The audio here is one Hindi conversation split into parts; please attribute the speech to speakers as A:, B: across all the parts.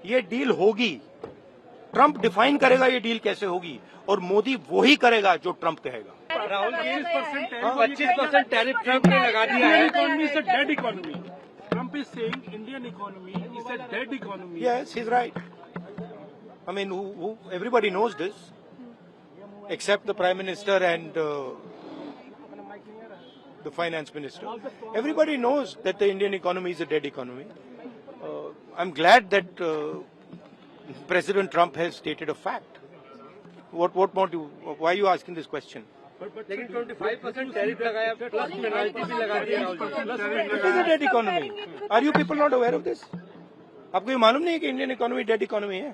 A: ये डील होगी। ट्रंप डिफाइन करेगा ये डील कैसे होगी, और मोदी वो ही करेगा जो ट्रंप कहेगा।
B: राहुल 25% टैरिफ ट्रंप ने लगा दिया है।
C: Economy is a dead economy. Trump is saying Indian economy is a dead economy.
A: Yes, he's right. I mean, everybody knows this, except the Prime Minister and the Finance Minister. Everybody knows that the Indian economy is a dead economy. I'm glad that President Trump has stated a fact. What more do you, why are you asking this question?
B: लेकिन 25% टैरिफ लगाया, प्लस पेनल्टी भी लगा दी Rahul ji.
A: It is a dead economy. Are you people not aware of this? आपको ये मालूम नहीं है कि इंडियन इकोनॉमी डेड इकोनॉमी है?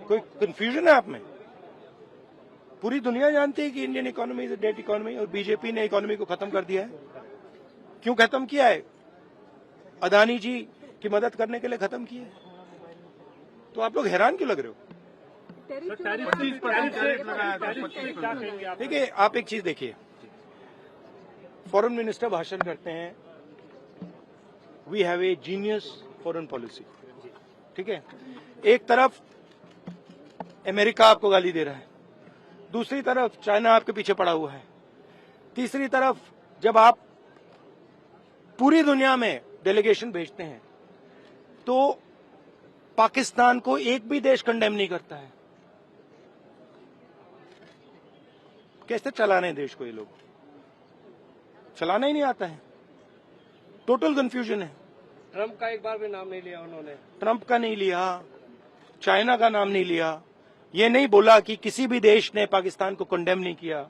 A: कोई कंफ्यूजन है आप में? पूरी दुनिया जानती है कि Indian economy is a dead economy, और बीजेपी ने इकोनॉमी को खत्म कर दिया है। क्यों खत्म किया है? अदानी जी की मदद करने के लिए खत्म किया है। तो आप लोग हैरान क्यों लग रहे हो? देखिए, आप एक चीज देखिए, फॉरेन मिनिस्टर भाषण करते हैं, we have a genius foreign policy, ठीक है। एक तरफ अमेरिका आपको गाली दे रहा है, दूसरी तरफ चाइना आपके पीछे पड़ा हुआ है, तीसरी तरफ जब आप पूरी दुनिया में डेलीगेशन भेजते हैं तो पाकिस्तान को एक भी देश कंडेम नहीं करता है। कैसे चलाने देश को? ये लोग चलाना ही नहीं आता है। टोटल कंफ्यूजन है।
B: ट्रंप का एक बार भी नाम नहीं लिया उन्होंने।
A: ट्रंप का नहीं लिया, चाइना का नाम नहीं लिया, ये नहीं बोला कि किसी भी देश ने पाकिस्तान को कंडेम नहीं किया।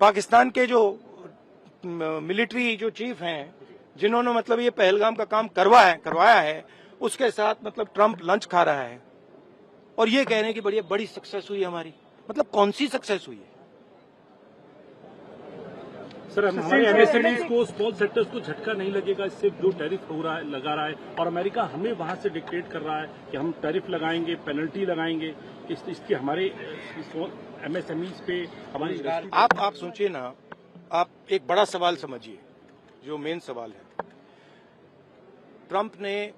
A: पाकिस्तान के जो मिलिट्री जो चीफ हैं, जिन्होंने मतलब ये पहलगाम का काम करवाया है, उसके साथ मतलब ट्रंप लंच खा रहा है और ये कह रहे हैं कि बड़ी सक्सेस हुई हमारी। मतलब कौन सी सक्सेस हुई है?
C: सर, हमारे एमएसएमईज को, स्मॉल सेक्टर्स को झटका नहीं लगेगा इससे जो टैरिफ लगा रहा है, और अमेरिका हमें वहां से डिक्टेट कर रहा है कि हम टैरिफ लगाएंगे, पेनल्टी लगाएंगे, इसकी हमारे एमएसएमईज पे हमारी।
A: आप सोचिए ना, आप एक बड़ा सवाल समझिए, जो मेन सवाल है। ट्रंप ने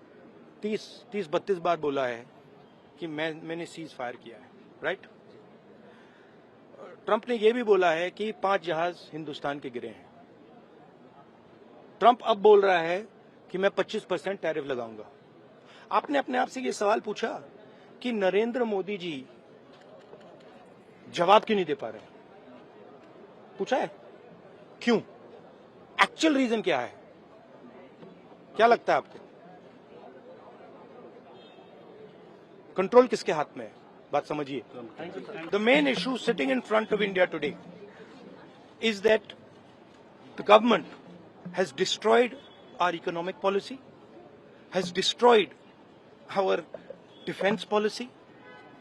A: 30-32 बार बोला है कि मैंने सीज फायर किया है, राइट। ट्रंप ने यह भी बोला है कि 5 जहाज हिंदुस्तान के गिरे हैं। ट्रंप अब बोल रहा है कि मैं 25% टैरिफ लगाऊंगा। आपने अपने आप से ये सवाल पूछा कि नरेंद्र मोदी जी जवाब क्यों नहीं दे पा रहे? पूछा है क्यों? एक्चुअल रीजन क्या है? क्या लगता है आपको? कंट्रोल किसके हाथ में है? बात समझिए। The main issue sitting in front of India today is that the government has destroyed our economic policy, has destroyed our defence policy,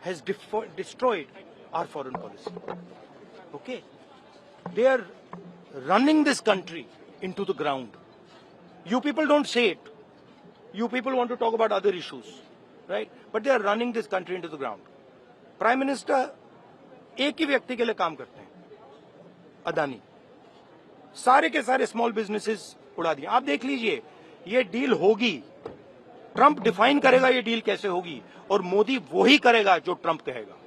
A: has destroyed our foreign policy. Okay, they are running this country into the ground. You people don't say it. You people want to talk about other issues, right? But they are running this country into the ground. Prime Minister एक ही व्यक्ति के लिए काम करते हैं, अदानी। सारे के सारे स्मॉल बिजनेसेस उड़ा दिए। आप देख लीजिए, ये डील होगी। ट्रंप डिफाइन करेगा ये डील कैसे होगी, और मोदी वो ही करेगा जो ट्रंप कहेगा।